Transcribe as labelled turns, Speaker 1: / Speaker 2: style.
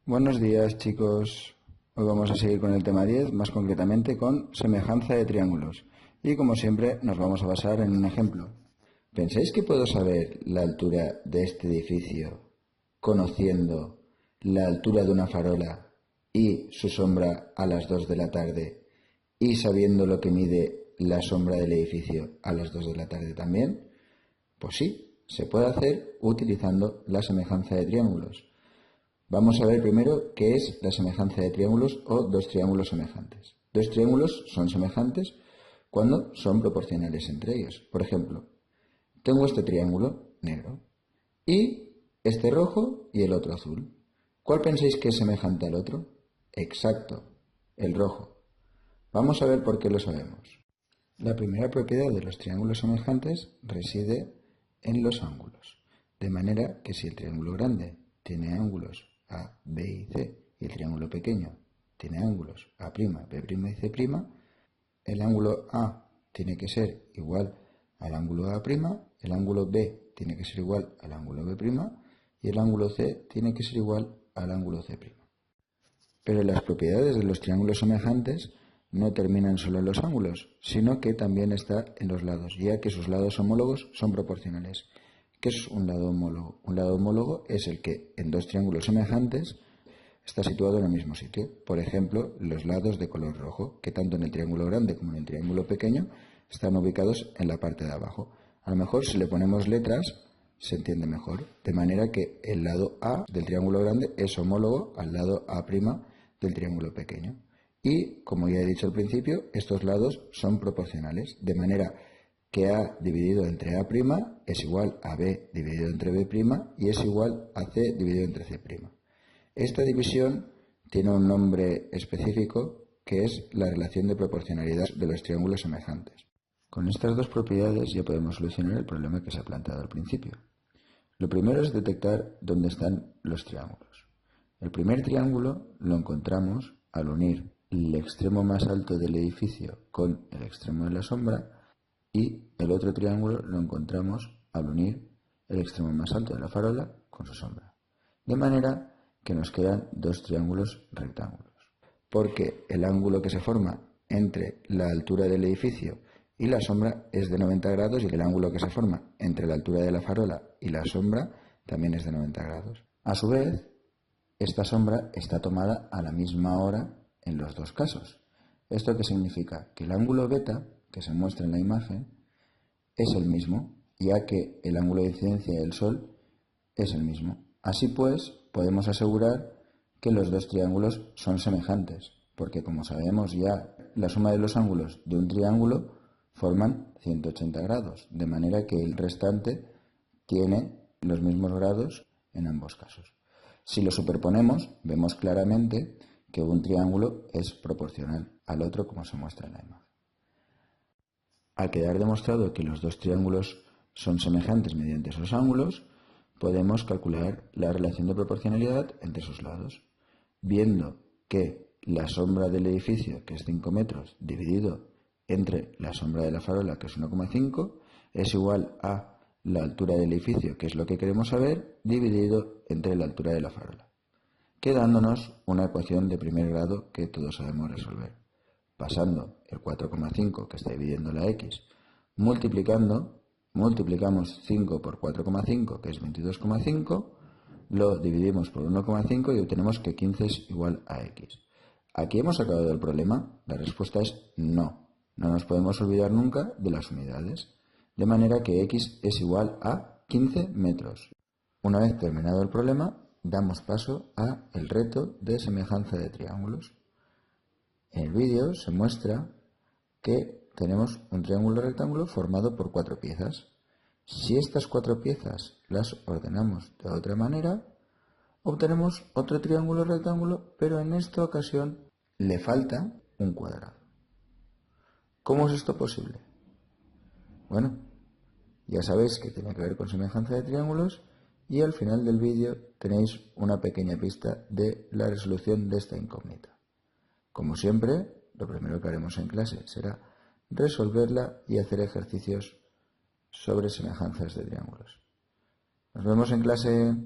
Speaker 1: Buenos días, chicos. Hoy vamos a seguir con el tema 10, más concretamente con semejanza de triángulos. Y como siempre nos vamos a basar en un ejemplo. ¿Pensáis que puedo saber la altura de este edificio conociendo la altura de una farola y su sombra a las 2 de la tarde y sabiendo lo que mide la sombra del edificio a las 2 de la tarde también? Pues sí, se puede hacer utilizando la semejanza de triángulos. Vamos a ver primero qué es la semejanza de triángulos o dos triángulos semejantes. Dos triángulos son semejantes cuando son proporcionales entre ellos. Por ejemplo, tengo este triángulo negro y este rojo y el otro azul. ¿Cuál pensáis que es semejante al otro? Exacto, el rojo. Vamos a ver por qué lo sabemos. La primera propiedad de los triángulos semejantes reside en los ángulos, de manera que si el triángulo grande tiene ángulos A, B y C y el triángulo pequeño tiene ángulos A', B' y C', el ángulo A tiene que ser igual al ángulo A', el ángulo B tiene que ser igual al ángulo B' y el ángulo C tiene que ser igual al ángulo C'. Pero las propiedades de los triángulos semejantes no terminan solo en los ángulos, sino que también está en los lados, ya que sus lados homólogos son proporcionales. ¿Qué es un lado homólogo? Un lado homólogo es el que en dos triángulos semejantes está situado en el mismo sitio. Por ejemplo, los lados de color rojo, que tanto en el triángulo grande como en el triángulo pequeño están ubicados en la parte de abajo. A lo mejor si le ponemos letras se entiende mejor, de manera que el lado A del triángulo grande es homólogo al lado A' del triángulo pequeño. Y, como ya he dicho al principio, estos lados son proporcionales, de manera que A dividido entre A' es igual a B dividido entre B' y es igual a C dividido entre C'. Esta división tiene un nombre específico que es la relación de proporcionalidad de los triángulos semejantes. Con estas dos propiedades ya podemos solucionar el problema que se ha planteado al principio. Lo primero es detectar dónde están los triángulos. El primer triángulo lo encontramos al unir el extremo más alto del edificio con el extremo de la sombra y el otro triángulo lo encontramos al unir el extremo más alto de la farola con su sombra. De manera que nos quedan dos triángulos rectángulos, porque el ángulo que se forma entre la altura del edificio y la sombra es de 90 grados y el ángulo que se forma entre la altura de la farola y la sombra también es de 90 grados. A su vez, esta sombra está tomada a la misma hora en los dos casos. ¿Esto qué significa? Que el ángulo beta que se muestra en la imagen es el mismo, ya que el ángulo de incidencia del Sol es el mismo. Así pues, podemos asegurar que los dos triángulos son semejantes, porque como sabemos ya, la suma de los ángulos de un triángulo forman 180 grados, de manera que el restante tiene los mismos grados en ambos casos. Si lo superponemos, vemos claramente que un triángulo es proporcional al otro como se muestra en la imagen. Al quedar demostrado que los dos triángulos son semejantes mediante esos ángulos, podemos calcular la relación de proporcionalidad entre sus lados, viendo que la sombra del edificio, que es 5 metros, dividido entre la sombra de la farola, que es 1,5, es igual a la altura del edificio, que es lo que queremos saber, dividido entre la altura de la farola, quedándonos una ecuación de primer grado que todos sabemos resolver. Pasando el 4,5 que está dividiendo la x, multiplicamos 5 por 4,5, que es 22,5, lo dividimos por 1,5 y obtenemos que 15 es igual a x. ¿Aquí hemos acabado el problema? La respuesta es no. No nos podemos olvidar nunca de las unidades, de manera que x es igual a 15 metros. Una vez terminado el problema, damos paso a el reto de semejanza de triángulos. En el vídeo se muestra que tenemos un triángulo rectángulo formado por 4 piezas. Si estas 4 piezas las ordenamos de otra manera, obtenemos otro triángulo rectángulo, pero en esta ocasión le falta un cuadrado. ¿Cómo es esto posible? Bueno, ya sabéis que tiene que ver con semejanza de triángulos y al final del vídeo tenéis una pequeña pista de la resolución de esta incógnita. Como siempre, lo primero que haremos en clase será resolverla y hacer ejercicios sobre semejanzas de triángulos. Nos vemos en clase.